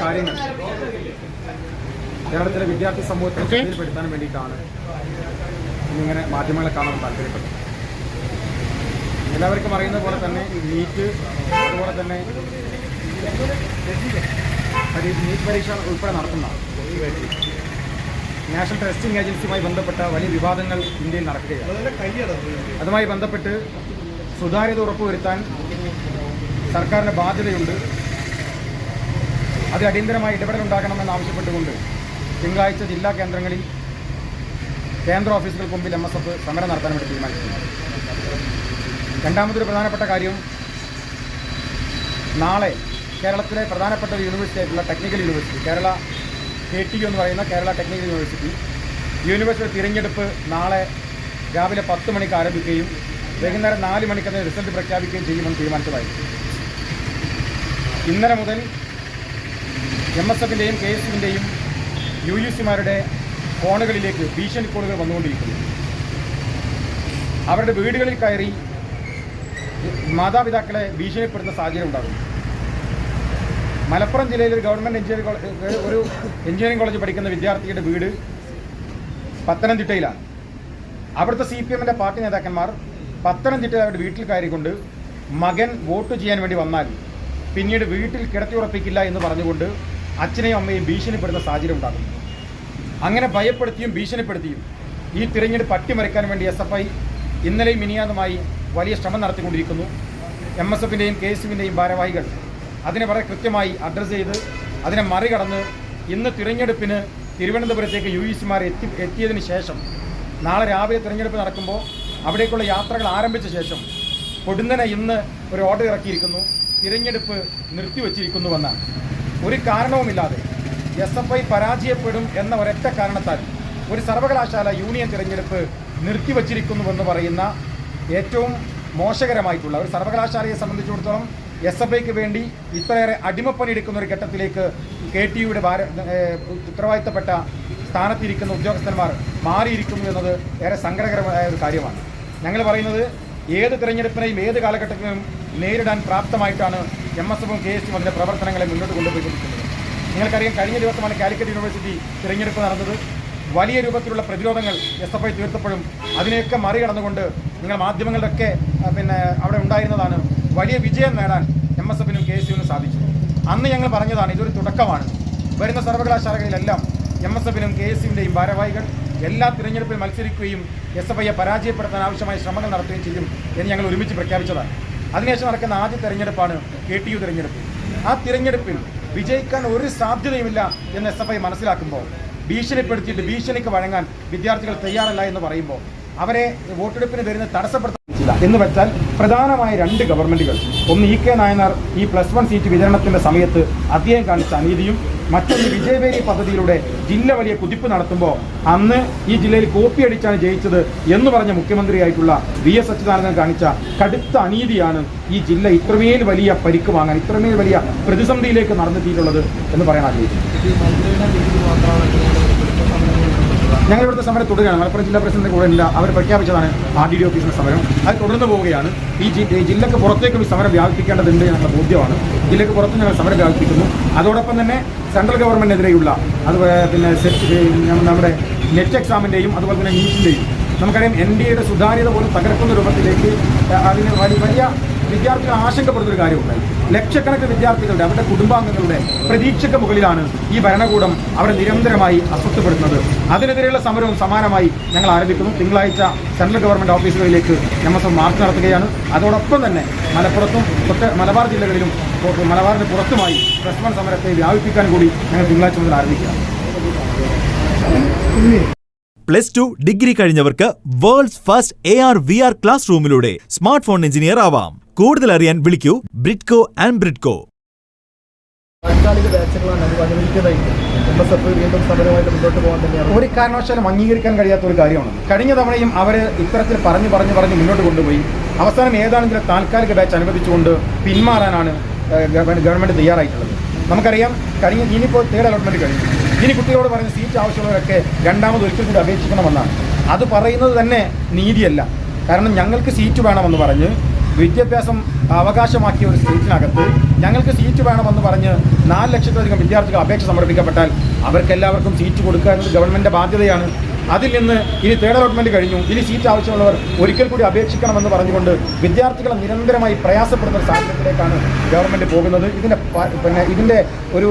കാര്യങ്ങൾ കേരളത്തിലെ വിദ്യാർത്ഥി സമൂഹത്തെ ശ്രദ്ധയിൽപ്പെടുത്താൻ വേണ്ടിയിട്ടാണ് ഇന്നിങ്ങനെ മാധ്യമങ്ങളെ കാണാൻ താല്പര്യപ്പെട്ടത്. എല്ലാവർക്കും അറിയുന്ന പോലെ തന്നെ നീറ്റ്, അതുപോലെ തന്നെ നീറ്റ് പരീക്ഷ ഉൾപ്പെടെ നടത്തുന്ന നാഷണൽ ടെസ്റ്റിംഗ് ഏജൻസിയുമായി ബന്ധപ്പെട്ട വലിയ വിവാദങ്ങൾ ഇന്ത്യയിൽ നടക്കുകയാണ്. അതുമായി ബന്ധപ്പെട്ട് സുതാര്യത ഉറപ്പുവരുത്താൻ സർക്കാരിന് ബാധ്യതയുണ്ട്. അത് അടിയന്തരമായി ഇടപെടലുണ്ടാകണമെന്ന് ആവശ്യപ്പെട്ടുകൊണ്ട് തിങ്കളാഴ്ച ജില്ലാ കേന്ദ്രങ്ങളിൽ കേന്ദ്ര ഓഫീസുകൾക്ക് മുമ്പിൽ MSF സമരം നടത്താൻ വേണ്ടി തീരുമാനിച്ചിട്ടുണ്ട്. രണ്ടാമതൊരു പ്രധാനപ്പെട്ട കാര്യം, നാളെ കേരളത്തിലെ പ്രധാനപ്പെട്ട ഒരു യൂണിവേഴ്സിറ്റി ആയിട്ടുള്ള ടെക്നിക്കൽ യൂണിവേഴ്സിറ്റി, കേരള KTU എന്ന് പറയുന്ന കേരള ടെക്നിക്കൽ യൂണിവേഴ്സിറ്റി തിരഞ്ഞെടുപ്പ് നാളെ രാവിലെ 10 മണിക്ക് ആരംഭിക്കുകയും വൈകുന്നേരം 4 മണിക്ക് അതിന് റിസൾട്ട് പ്രഖ്യാപിക്കുകയും ചെയ്യുമെന്ന് തീരുമാനിച്ചതായിരുന്നു. ഇന്നലെ മുതൽ MSFൻ്റെയും KSUവിൻ്റെയും UUCമാരുടെ ഫോണുകളിലേക്ക് ഭീഷണി കോളുകൾ വന്നുകൊണ്ടിരിക്കുന്നു. അവരുടെ വീടുകളിൽ കയറി മാതാപിതാക്കളെ ഭീഷണിപ്പെടുത്തുന്ന സാഹചര്യം ഉണ്ടാകുന്നു. മലപ്പുറം ജില്ലയിൽ ഒരു ഗവൺമെൻറ് എഞ്ചിനീയറിംഗ് കോളേജ് പഠിക്കുന്ന വിദ്യാർത്ഥിയുടെ വീട് പത്തനംതിട്ടയിലാണ്. അവിടുത്തെ CPMൻ്റെ പാർട്ടി നേതാക്കന്മാർ പത്തനംതിട്ടയിൽ അവരുടെ വീട്ടിൽ കയറിക്കൊണ്ട് മകൻ വോട്ട് ചെയ്യാൻ വേണ്ടി വന്നാൽ പിന്നീട് വീട്ടിൽ കിടത്തിയുറപ്പിക്കില്ല എന്ന് പറഞ്ഞുകൊണ്ട് അച്ഛനെയും അമ്മയും ഭീഷണിപ്പെടുന്ന സാഹചര്യം ഉണ്ടാകുന്നു. അങ്ങനെ ഭയപ്പെടുത്തിയും ഭീഷണിപ്പെടുത്തിയും ഈ തിരഞ്ഞെടുപ്പ് അട്ടിമറിക്കാൻ വേണ്ടി SFI ഇന്നലെയും മിനിയാന്നുമായി വലിയ ശ്രമം നടത്തിക്കൊണ്ടിരിക്കുന്നു. MSFൻ്റെയും KSUവിൻ്റെയും ഭാരവാഹികൾ അതിനെ വളരെ കൃത്യമായി അഡ്രസ്സ് ചെയ്ത് അതിനെ മറികടന്ന് ഇന്ന് തിരഞ്ഞെടുപ്പിന് തിരുവനന്തപുരത്തേക്ക് UUCമാർ എത്തിയതിന് ശേഷം നാളെ രാവിലെ തിരഞ്ഞെടുപ്പ് നടക്കുമ്പോൾ അവിടേക്കുള്ള യാത്രകൾ ആരംഭിച്ച ശേഷം പൊടുന്നനെ ഇന്ന് ഒരു ഓർഡർ ഇറക്കിയിരിക്കുന്നു, തിരഞ്ഞെടുപ്പ് നിർത്തിവച്ചിരിക്കുന്നുവെന്നാണ്. ഒരു കാരണവുമില്ലാതെ SFI പരാജയപ്പെടും എന്ന ഒരൊറ്റ കാരണത്താൽ ഒരു സർവകലാശാല യൂണിയൻ തിരഞ്ഞെടുപ്പ് നിർത്തിവച്ചിരിക്കുന്നുവെന്ന് പറയുന്ന ഏറ്റവും മോശകരമായിട്ടുള്ള ഒരു സർവകലാശാലയെ സംബന്ധിച്ചിടത്തോളം SFIക്ക് വേണ്ടി ഇത്രയേറെ അടിമപ്പണിയെടുക്കുന്ന ഒരു ഘട്ടത്തിലേക്ക് KTUയുടെ ഉത്തരവാദിത്തപ്പെട്ട സ്ഥാനത്തിരിക്കുന്ന ഉദ്യോഗസ്ഥന്മാർ മാറിയിരിക്കുന്നു എന്നത് ഏറെ സങ്കടകരമായ ഒരു കാര്യമാണ്. ഞങ്ങൾ പറയുന്നത് ഏത് തിരഞ്ഞെടുപ്പിനെയും ഏത് കാലഘട്ടത്തിലും നേരിടാൻ പ്രാപ്തമായിട്ടാണ് MSFും KSUം അതിൻ്റെ പ്രവർത്തനങ്ങളെ മുന്നോട്ട് കൊണ്ടുപോയിക്കൊണ്ടിരിക്കുന്നത്. നിങ്ങൾക്കറിയാം, കഴിഞ്ഞ ദിവസമാണ് കാലിക്കറ്റ് യൂണിവേഴ്സിറ്റി തിരഞ്ഞെടുപ്പ് നടന്നത്. വലിയ രൂപത്തിലുള്ള പ്രതിരോധങ്ങൾ SFI തീർത്തപ്പോഴും അതിനെയൊക്കെ മറികടന്നുകൊണ്ട് നിങ്ങൾ മാധ്യമങ്ങളുടെയൊക്കെ അവിടെ ഉണ്ടായിരുന്നതാണ്. വലിയ വിജയം നേടാൻ MSFനും KSUവിനും സാധിച്ചു. അന്ന് ഞങ്ങൾ പറഞ്ഞതാണ് ഇതൊരു തുടക്കമാണ്. വരുന്ന സർവകലാശാലകളിലെല്ലാം MSFനും KSUവിൻ്റെയും ഭാരവാഹികൾ എല്ലാ തിരഞ്ഞെടുപ്പിൽ മത്സരിക്കുകയും SFIയെ പരാജയപ്പെടുത്താൻ ആവശ്യമായ ശ്രമങ്ങൾ നടത്തുകയും ചെയ്യും എന്ന് ഞങ്ങൾ ഒരുമിച്ച് പ്രഖ്യാപിച്ചതാണ്. അതിനുശേഷം നടക്കുന്ന ആദ്യ തെരഞ്ഞെടുപ്പാണ് KTU തിരഞ്ഞെടുപ്പ്. ആ തിരഞ്ഞെടുപ്പിൽ വിജയിക്കാൻ ഒരു സാധ്യതയുമില്ല എന്ന് SFI മനസ്സിലാക്കുമ്പോൾ ഭീഷണിപ്പെടുത്തിയിട്ട് ഭീഷണിക്ക് വഴങ്ങാൻ വിദ്യാർത്ഥികൾ തയ്യാറല്ല എന്ന് പറയുമ്പോൾ അവരെ വോട്ടെടുപ്പിന് വരുന്ന തടസ്സപ്പെടുത്താൻ എന്ന് വെച്ചാൽ പ്രധാനമായ 2 ഗവൺമെൻറ്റുകൾ, ഒന്ന് EK നായനാർ ഈ +1 സീറ്റ് വിതരണത്തിൻ്റെ സമയത്ത് അദ്ദേഹം കാണിച്ച അനീതിയും മറ്റൊന്ന് വിജയവേരി പദ്ധതിയിലൂടെ ജില്ല വലിയ കുതിപ്പ് നടത്തുമ്പോൾ അന്ന് ഈ ജില്ലയിൽ കോപ്പി അടിച്ചാണ് ജയിച്ചത് എന്ന് പറഞ്ഞ മുഖ്യമന്ത്രിയായിട്ടുള്ള VS അച്യുതാനന്ദൻ കാണിച്ച കടുത്ത അനീതിയാണ് ഈ ജില്ല ഇത്രമേൽ വലിയ പരിക്ക് വാങ്ങാൻ, ഇത്രമേൽ വലിയ പ്രതിസന്ധിയിലേക്ക് നടന്നെത്തിയിട്ടുള്ളത് എന്ന് പറയാൻ ആഗ്രഹിക്കുന്നു. ഞങ്ങൾ ഇവിടുത്തെ സമരം തുടരുകയാണ്. മലപ്പുറം ജില്ലാ പ്രസിഡന്റ് കൂടെ ഇല്ല, അവർ പ്രഖ്യാപിച്ചതാണ് RDD ഓഫീസിൻ്റെ സമരം. അത് തുടർന്ന് പോവുകയാണ്. ഈ ജില്ലക്ക് പുറത്തേക്കും ഈ സമരം വ്യാപിപ്പിക്കേണ്ടതുണ്ട് എന്നുള്ള ബോധ്യമാണ്. ജില്ലക്ക് പുറത്തും ഞങ്ങൾ സമരം വ്യാപിപ്പിക്കുന്നു. അതോടൊപ്പം തന്നെ സെൻട്രൽ ഗവൺമെൻറ്റിനെതിരെയുള്ള നമ്മുടെ നെറ്റ് എക്സാമിൻ്റെയും അതുപോലെ തന്നെ നീറ്റിൻ്റെയും നമുക്കറിയാം NDAയുടെ സുതാര്യത പോലും തകർക്കുന്ന രൂപത്തിലേക്ക് അതിന് വലിയ വിദ്യാർത്ഥികൾ ആശങ്കപ്പെടുന്നൊരു കാര്യമുണ്ടായി. ലക്ഷക്കണക്കിന് വിദ്യാർത്ഥികളുടെ അവരുടെ കുടുംബാംഗങ്ങളുടെ പ്രതീക്ഷയ്ക്ക് മുകളിലാണ് ഈ ഭരണകൂടം അവരെ നിരന്തരമായി അസ്വസ്ഥപ്പെടുത്തുന്നത്. അതിനെതിരെയുള്ള സമരവും സമാനമായി ഞങ്ങൾ ആരംഭിക്കുന്നു. തിങ്കളാഴ്ച സെൻട്രൽ ഗവൺമെൻറ് ഓഫീസുകളിലേക്ക് MSF മാർച്ച് നടത്തുകയാണ്. അതോടൊപ്പം തന്നെ മലപ്പുറത്തും മലബാർ ജില്ലകളിലും മലബാറിന് പുറത്തുമായി +1 സമരത്തെ വ്യാപിപ്പിക്കാൻ കൂടി ഞങ്ങൾ തിങ്കളാഴ്ച മുതൽ ആരംഭിക്കുകയാണ്. +2 ഡിഗ്രി കഴിഞ്ഞവർക്ക് വേൾഡ്സ് ഫസ്റ്റ് AR/VR ക്ലാസ് റൂമിലൂടെ സ്മാർട്ട് ഫോൺ എഞ്ചിനീയർ ആവാം. കൂടുതൽ അറിയാൻ വിളിക്കൂ ബ്രിഡ്കോ ആൻഡ് ബ്രിഡ്കോ. ഒരു കാരണവശാലും അംഗീകരിക്കാൻ കഴിയാത്ത ഒരു കാര്യമാണ്. കഴിഞ്ഞ തവണയും അവർ ഇത്തരത്തിൽ പറഞ്ഞ് മുന്നോട്ട് കൊണ്ടുപോയി അവസാനം ഏതാണെങ്കിലും താൽക്കാലിക ബാച്ച് അനുവദിച്ചുകൊണ്ട് പിന്മാറാനാണ് ഗവൺമെൻറ് തയ്യാറായിട്ടുള്ളത്. നമുക്കറിയാം, ഇനിയിപ്പോൾ 3rd അലോട്ട്മെൻറ്റ് കഴിഞ്ഞു. ഇനി കുട്ടികളോട് പറഞ്ഞ സീറ്റ് ആവശ്യമുള്ളവരൊക്കെ രണ്ടാമത് ഒരിക്കൽ കൂടി അപേക്ഷിക്കണമെന്നാണ്. അത് പറയുന്നത് തന്നെ നീതിയല്ല. കാരണം ഞങ്ങൾക്ക് സീറ്റ് വേണമെന്ന് പറഞ്ഞ് വിദ്യാഭ്യാസം അവകാശമാക്കിയ ഒരു സ്റ്റേറ്റിനകത്ത് ഞങ്ങൾക്ക് സീറ്റ് വേണമെന്ന് പറഞ്ഞ് 4 ലക്ഷത്തിലധികം വിദ്യാർത്ഥികൾ അപേക്ഷ സമർപ്പിക്കപ്പെട്ടാൽ അവർക്കെല്ലാവർക്കും സീറ്റ് കൊടുക്കുക എന്നത് ഗവൺമെൻറ്റിൻ്റെ ബാധ്യതയാണ്. അതിൽ നിന്ന് ഇനി തേർഡ് അലോട്ട്മെൻറ്റ് കഴിഞ്ഞു, ഇനി സീറ്റ് ആവശ്യമുള്ളവർ ഒരിക്കൽ കൂടി അപേക്ഷിക്കണമെന്ന് പറഞ്ഞുകൊണ്ട് വിദ്യാർത്ഥികളെ നിരന്തരമായി പ്രയാസപ്പെടുന്ന ഒരു സാഹചര്യത്തിലേക്കാണ് ഗവൺമെൻറ് പോകുന്നത്. ഇതിൻ്റെ ഒരു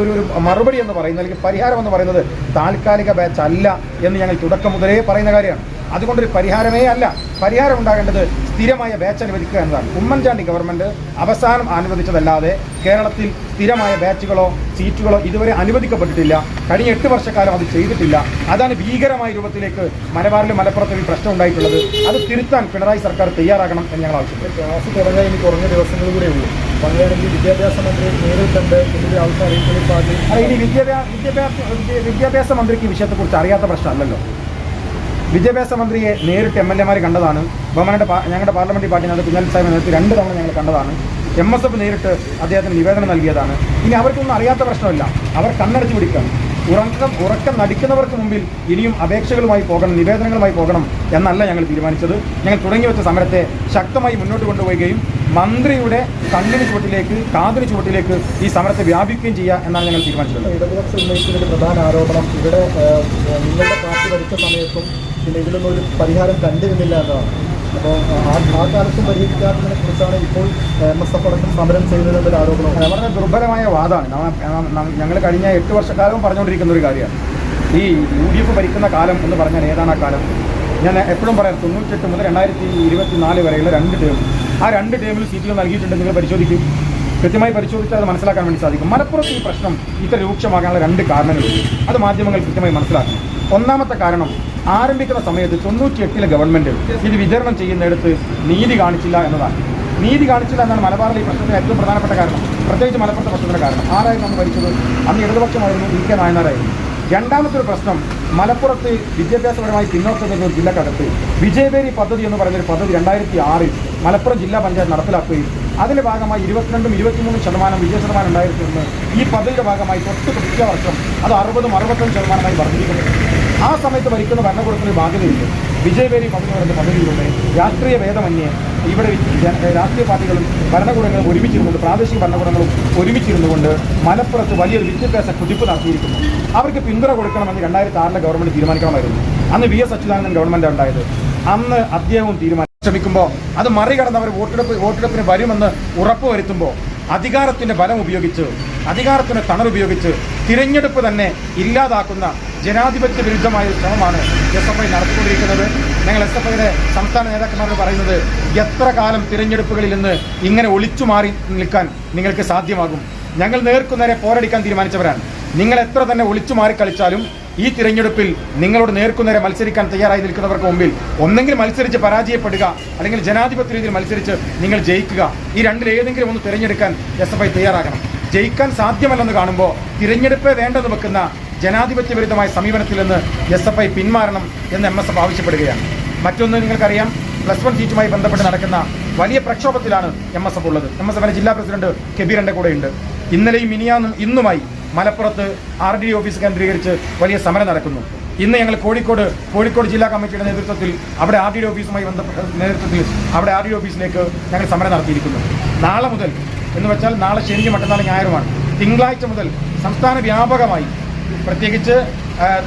മറുപടി എന്ന് പറയുന്നത്, അല്ലെങ്കിൽ പരിഹാരം എന്ന് പറയുന്നത് താൽക്കാലിക ബാച്ച് അല്ല എന്ന് ഞങ്ങൾ തുടക്കം മുതലേ പറയുന്ന കാര്യമാണ്. അതുകൊണ്ടൊരു പരിഹാരമേ അല്ല. പരിഹാരം ഉണ്ടാകേണ്ടത് സ്ഥിരമായ ബാച്ച് അനുവദിക്കുക എന്നതാണ്. ഉമ്മൻചാണ്ടി ഗവൺമെൻറ് അവസാനം അനുവദിച്ചതല്ലാതെ കേരളത്തിൽ സ്ഥിരമായ ബാച്ചുകളോ സീറ്റുകളോ ഇതുവരെ അനുവദിക്കപ്പെട്ടിട്ടില്ല. കഴിഞ്ഞ 8 വർഷക്കാലം അത് ചെയ്തിട്ടില്ല. അതാണ് ഭീകരമായ രൂപത്തിലേക്ക് മലബാറിലും മലപ്പുറത്തും ഈ പ്രശ്നം ഉണ്ടായിട്ടുള്ളത്. അത് തിരുത്താൻ പിണറായി സർക്കാർ തയ്യാറാകണം എന്ന് ഞങ്ങൾ ആവശ്യപ്പെട്ടു. ക്ലാസ് തുടങ്ങാൻ ഇനി കുറഞ്ഞ ദിവസങ്ങൾ കൂടെ ഉള്ളൂ. അങ്ങനെയാണെങ്കിൽ വിദ്യാഭ്യാസ മന്ത്രി നേരിൽ കണ്ട് ഇതിൻ്റെ ആവശ്യം അറിയിക്കുന്ന ഇനി വിദ്യാഭ്യാസ മന്ത്രിക്ക് ഈ വിഷയത്തെക്കുറിച്ച് അറിയാത്ത പ്രശ്നമല്ലല്ലോ. വിദ്യാഭ്യാസ മന്ത്രിയെ നേരിട്ട് MLA കണ്ടതാണ്. ഞങ്ങളുടെ പാർലമെന്ററി പാർട്ടിനകത്ത് കുഞ്ഞാലി സാഹിബ് നേരിട്ട് 2 തവണ ഞങ്ങൾ കണ്ടതാണ്. MSF നേരിട്ട് അദ്ദേഹത്തിന് നിവേദനം നൽകിയതാണ്. ഇനി അവർക്കൊന്നും അറിയാത്ത പ്രശ്നമില്ല. അവർ കണ്ണടച്ച് പിടിക്കണം. ഉറക്കം നടിക്കുന്നവർക്ക് മുമ്പിൽ ഇനിയും അപേക്ഷകളുമായി പോകണം, നിവേദനങ്ങളുമായി പോകണം എന്നല്ല ഞങ്ങൾ തീരുമാനിച്ചത്. ഞങ്ങൾ തുടങ്ങി വെച്ച സമരത്തെ ശക്തമായി മുന്നോട്ട് കൊണ്ടുപോവുകയും മന്ത്രിയുടെ കണ്ണിന് ചുവട്ടിലേക്ക്, കാതിന് ചുവട്ടിലേക്ക് ഈ സമരത്തെ വ്യാപിക്കുകയും ചെയ്യുക എന്നാണ് ഞങ്ങൾ തീരുമാനിച്ചത്. ഇടതുപക്ഷം ഉന്നയിക്കുന്ന ഒരു പ്രധാന ആരോപണം ഇവിടെ നിങ്ങളുടെ പാർട്ടി ഭരിച്ച സമയത്തും പിന്നെ ഇതിലൊന്നും ഒരു പരിഹാരം കണ്ടിരുന്നില്ല എന്നതാണ്. അപ്പോൾ ആ കാലത്തും പരിഹരിക്കാത്തതിനെ കുറിച്ചാണ് ഇപ്പോൾ MSF അടക്കം സമരം ചെയ്യുന്നതെന്നൊരു ആരോപണം. വളരെ ദുർബലമായ വാദമാണ്. ഞങ്ങൾ കഴിഞ്ഞ 8 വർഷക്കാലവും പറഞ്ഞുകൊണ്ടിരിക്കുന്ന ഒരു കാര്യമാണ്. ഈ UDF ഭരിക്കുന്ന കാലം എന്ന് പറഞ്ഞാൽ ഏതാണ് ആ കാലം? ഞാൻ എപ്പോഴും പറയാം, 98 മുതൽ 2024 വരെയുള്ള 2 ടേം. ആ 2 ടേമിൽ സീറ്റുകൾ നൽകിയിട്ടുണ്ട്. നിങ്ങൾ പരിശോധിക്കും, കൃത്യമായി പരിശോധിച്ചാൽ അത് മനസ്സിലാക്കാൻ വേണ്ടി സാധിക്കും. മലപ്പുറത്ത് ഈ പ്രശ്നം ഇത്ര രൂക്ഷമാകാനുള്ള 2 കാരണങ്ങളുണ്ട്. അത് മാധ്യമങ്ങൾ കൃത്യമായി മനസ്സിലാക്കണം. ഒന്നാമത്തെ കാരണം, ആരംഭിക്കുന്ന സമയത്ത് 98-ലെ ഗവൺമെൻറ് ഇത് വിതരണം ചെയ്യുന്നിടത്ത് നീതി കാണിച്ചില്ല എന്നതാണ്. നീതി കാണിച്ചില്ല എന്നാണ് മലബാറിലെ ഈ പ്രശ്നത്തിന് ഏറ്റവും പ്രധാനപ്പെട്ട കാരണം, പ്രത്യേകിച്ച് മലപ്പുറത്തെ പ്രശ്നത്തിൻ്റെ കാരണം. ആരായിരുന്നു അന്ന് ഭരിച്ചത്? അന്ന് ഇടതുപക്ഷമായിരുന്നു, VK നായനാരായിരുന്നു. രണ്ടാമത്തെ ഒരു പ്രശ്നം, മലപ്പുറത്ത് വിദ്യാഭ്യാസപരമായി പിന്നോക്കം നിൽക്കുന്ന ജില്ലക്കകത്ത് വിജയബേരി പദ്ധതി എന്ന് പറയുന്നൊരു പദ്ധതി 2006-ൽ മലപ്പുറം ജില്ലാ പഞ്ചായത്ത് നടപ്പിലാക്കുകയും അതിൻ്റെ ഭാഗമായി 22-23% വിജയശതമാനം ഉണ്ടായിരുന്നെന്ന് ഈ പദ്ധതിയുടെ ഭാഗമായി തൊട്ട് പിറ്റേ വർഷം അത് 60-65% വർദ്ധിപ്പിക്കുന്നു. ആ സമയത്ത് ഭരിക്കുന്ന ഭരണകൂടത്തിന് ബാധ്യതയുണ്ട്. വിജയബേരി പദ്ധതി പറയുന്ന പദ്ധതിയിലൂടെ രാഷ്ട്രീയ ഭേദമന്യേ ഇവിടെ രാഷ്ട്രീയ പാർട്ടികളും ഭരണകൂടങ്ങളും ഒരുമിച്ചിരുന്നുകൊണ്ട്, പ്രാദേശിക ഭരണകൂടങ്ങളും ഒരുമിച്ചിരുന്നുകൊണ്ട് മലപ്പുറത്ത് വലിയൊരു വിദ്യാഭ്യാസ കുതിപ്പ് നടത്തിയിരിക്കുന്നു. അവർക്ക് പിന്തുണ കൊടുക്കണമെന്ന് 2006-ലെ ഗവൺമെൻറ് തീരുമാനിക്കണമായിരുന്നു. അന്ന് VS അച്യുതാനന്ദൻ ഗവൺമെൻറ് ഉണ്ടായത്. അന്ന് അദ്ദേഹവും ശ്രമിക്കുമ്പോൾ അത് മറികടന്നവർ വോട്ടെടുപ്പിന് വരുമെന്ന് ഉറപ്പുവരുത്തുമ്പോൾ അധികാരത്തിൻ്റെ ബലം ഉപയോഗിച്ച്, അധികാരത്തിൻ്റെ തണലുപയോഗിച്ച് തിരഞ്ഞെടുപ്പ് തന്നെ ഇല്ലാതാക്കുന്ന ജനാധിപത്യ വിരുദ്ധമായ ശ്രമമാണ് SFI നടത്തിക്കൊണ്ടിരിക്കുന്നത്. ഞങ്ങൾ SFIയുടെ സംസ്ഥാന നേതാക്കന്മാരോട് പറയുന്നത്, എത്ര കാലം തിരഞ്ഞെടുപ്പുകളിൽ നിന്ന് ഇങ്ങനെ ഒളിച്ചു മാറി നിൽക്കാൻ നിങ്ങൾക്ക് സാധ്യമാകും? ഞങ്ങൾ നേർക്കുനേരെ പോരടിക്കാൻ തീരുമാനിച്ചവരാണ്. നിങ്ങൾ എത്ര തന്നെ ഒളിച്ചു മാറി കളിച്ചാലും ഈ തിരഞ്ഞെടുപ്പിൽ നിങ്ങളോട് നേർക്കുനേരെ മത്സരിക്കാൻ തയ്യാറായി നിൽക്കുന്നവർക്ക് മുമ്പിൽ ഒന്നെങ്കിൽ മത്സരിച്ച് പരാജയപ്പെടുക, അല്ലെങ്കിൽ ജനാധിപത്യ രീതിയിൽ മത്സരിച്ച് നിങ്ങൾ ജയിക്കുക. ഈ രണ്ടിൽ ഏതെങ്കിലും ഒന്ന് തിരഞ്ഞെടുക്കാൻ SFI തയ്യാറാകണം. ജയിക്കാൻ സാധ്യമല്ലെന്ന് കാണുമ്പോൾ തിരഞ്ഞെടുപ്പേ വേണ്ടെന്ന് വെക്കുന്ന ജനാധിപത്യ വിരുദ്ധമായ സമീപനത്തിൽ നിന്ന് SFI പിന്മാറണം എന്ന് MSF ആവശ്യപ്പെടുകയാണ്. മറ്റൊന്ന് നിങ്ങൾക്കറിയാം, +1 സീറ്റുമായി ബന്ധപ്പെട്ട് നടക്കുന്ന വലിയ പ്രക്ഷോഭത്തിലാണ് MSF ഉള്ളത്. MSFിന്റെ ജില്ലാ പ്രസിഡന്റ് കബീറിന്റെ കൂടെയുണ്ട്. ഇന്നലെയും ഇന്നുമായി മലപ്പുറത്ത് RDD ഓഫീസ് കേന്ദ്രീകരിച്ച് വലിയ സമരം നടക്കുന്നു. ഇന്ന് ഞങ്ങൾ കോഴിക്കോട് ജില്ലാ കമ്മിറ്റിയുടെ നേതൃത്വത്തിൽ അവിടെ RDD ഓഫീസുമായി ബന്ധപ്പെട്ട നേതൃത്വത്തിൽ അവിടെ RDD ഓഫീസിലേക്ക് ഞങ്ങൾ സമരം നടത്തിയിരിക്കുന്നു. നാളെ മുതൽ എന്ന് വെച്ചാൽ നാളെ ശനിയും മറ്റന്നാൾ ഞായറുമാണ്. തിങ്കളാഴ്ച മുതൽ സംസ്ഥാന വ്യാപകമായി, പ്രത്യേകിച്ച്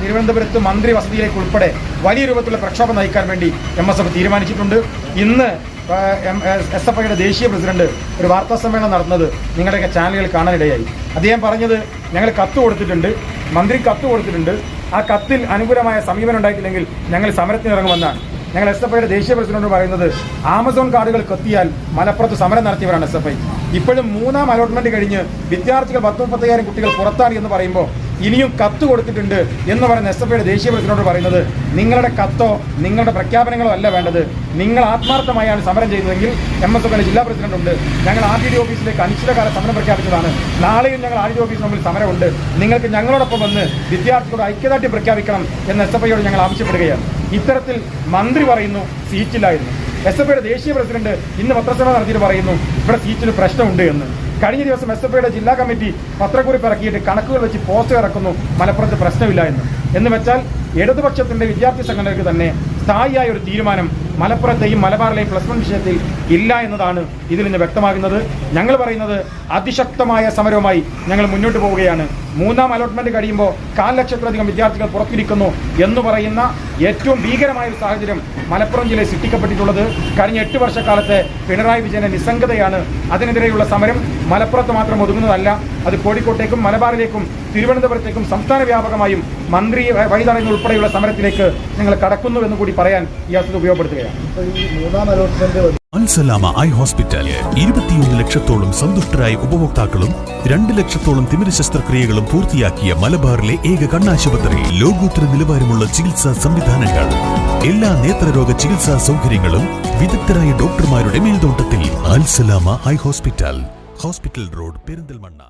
തിരുവനന്തപുരത്ത് മന്ത്രി വസതിയിലേക്ക് ഉൾപ്പെടെ വലിയ രൂപത്തിലുള്ള പ്രക്ഷോഭം നയിക്കാൻ വേണ്ടി MSF തീരുമാനിച്ചിട്ടുണ്ട്. ഇന്ന് SFIയുടെ ദേശീയ പ്രസിഡന്റ് ഒരു വാർത്താ സമ്മേളനം നടത്തുന്നത് നിങ്ങളുടെയൊക്കെ ചാനലുകളിൽ കാണാനിടയായി. അദ്ദേഹം പറഞ്ഞത്, ഞങ്ങൾ കത്ത് കൊടുത്തിട്ടുണ്ട്, മന്ത്രി കത്ത് കൊടുത്തിട്ടുണ്ട്, ആ കത്തിൽ അനുകൂലമായ സമീപനം ഉണ്ടായിട്ടില്ലെങ്കിൽ ഞങ്ങൾ സമരത്തിനിറങ്ങുമെന്നാണ്. ഞങ്ങൾ SFIയുടെ ദേശീയ പ്രസിഡന്റ് പറയുന്നത്, ആമസോൺ കാർഡുകൾ കത്തിയാൽ മലപ്പുറത്ത് സമരം നടത്തിയവരാണ് SFI. ഇപ്പോഴും 3ാം അലോട്ട്മെന്റ് കഴിഞ്ഞ് വിദ്യാർത്ഥികൾ 10-30,000 കുട്ടികൾ പുറത്താണ് എന്ന് പറയുമ്പോൾ ഇനിയും കത്ത് കൊടുത്തിട്ടുണ്ട് എന്ന് പറയുന്ന SFIയുടെ ദേശീയ പ്രസിഡന്റ് പറയുന്നത്, നിങ്ങളുടെ കത്തോ നിങ്ങളുടെ പ്രഖ്യാപനങ്ങളോ അല്ല വേണ്ടത്, നിങ്ങൾ ആത്മാർത്ഥമായാണ് സമരം ചെയ്യുന്നതെങ്കിൽ MSFിന്റെ ജില്ലാ പ്രസിഡന്റ് ഉണ്ട്, ഞങ്ങൾ RDD ഓഫീസിലേക്ക് അനിശ്ചിതകാല സമരം പ്രഖ്യാപിച്ചതാണ്, നാളെയും ഞങ്ങൾ RDD ഓഫീസിന് മുമ്പിൽ സമരമുണ്ട്, നിങ്ങൾക്ക് ഞങ്ങളോടൊപ്പം വന്ന് വിദ്യാർത്ഥികളോട് ഐക്യദാർഢ്യം പ്രഖ്യാപിക്കണം എന്ന് SFIയോട് ഞങ്ങൾ ആവശ്യപ്പെടുകയാണ്. ഇത്തരത്തിൽ മന്ത്രി പറയുന്നു സീറ്റില്ലായിരുന്നു. SFIയുടെ ദേശീയ പ്രസിഡന്റ് ഇന്ന് പത്രസമ്മേളനം നടത്തിയിട്ട് പറയുന്നു ഇവിടെ സീറ്റിന് പ്രശ്നമുണ്ട് എന്ന്. കഴിഞ്ഞ ദിവസം SFIയുടെ ജില്ലാ കമ്മിറ്റി പത്രക്കുറിപ്പ് ഇറക്കിയിട്ട് കണക്കുകൾ വെച്ച് പോസ്റ്റ് ഇറക്കുന്നു മലപ്പുറത്ത് പ്രശ്നമില്ല എന്ന് വെച്ചാൽ ഇടതുപക്ഷത്തിന്റെ വിദ്യാർത്ഥി സംഘടനകൾക്ക് തന്നെ സ്ഥായിയായ ഒരു തീരുമാനം മലപ്പുറത്തെയും മലബാറിലെയും +1 വിഷയത്തിൽ ഇല്ല എന്നതാണ് ഇതിൽ നിന്ന് വ്യക്തമാകുന്നത്. ഞങ്ങൾ പറയുന്നത് അതിശക്തമായ സമരവുമായി ഞങ്ങൾ മുന്നോട്ട് പോവുകയാണ്. 3ാം അലോട്ട്മെന്റ് കഴിയുമ്പോൾ 1,00,000-ലധികം വിദ്യാർത്ഥികൾ പുറത്തിരിക്കുന്നു എന്ന് പറയുന്ന ഏറ്റവും ഭീകരമായ ഒരു സാഹചര്യം മലപ്പുറം ജില്ലയിൽ സൃഷ്ടിക്കപ്പെട്ടിട്ടുള്ളത് കഴിഞ്ഞ 8 വർഷക്കാലത്തെ പിണറായി വിജയന്റെ നിസ്സംഗതയാണ്. അതിനെതിരെയുള്ള സമരം മലപ്പുറത്ത് മാത്രം ഒതുങ്ങുന്നതല്ല, അത് കോഴിക്കോട്ടേക്കും മലബാറിലേക്കും തിരുവനന്തപുരത്തേക്കും സംസ്ഥാന വ്യാപകമായും മന്ത്രി വഴി തടയുന്നതുൾപ്പെടെയുള്ള സമരത്തിലേക്ക് ഞങ്ങൾ കടക്കുന്നു എന്ന് കൂടി പറയാൻ ഈ അവസരം ഉപയോഗപ്പെടുത്തുകയാണ്. ഈ 3ാം അലോട്ട്മെന്റ് അൽസലാമ ഐ ഹോസ്പിറ്റൽ 21 ലക്ഷത്തോളം സന്തുഷ്ടരായ ഉപഭോക്താക്കളും 2 ലക്ഷത്തോളം തിമിര ശസ്ത്രക്രിയകളും പൂർത്തിയാക്കിയ മലബാറിലെ ഏക കണ്ണാശുപത്രി. ലോകോത്തര നിലവാരമുള്ള ചികിത്സാ സംവിധാനങ്ങൾ, എല്ലാ നേത്രരോഗ ചികിത്സാ സൗകര്യങ്ങളും വിദഗ്ധരായ ഡോക്ടർമാരുടെ മേൽനോട്ടത്തിൽ. Al Salama eye hospital, hospital road, Perinthalmanna.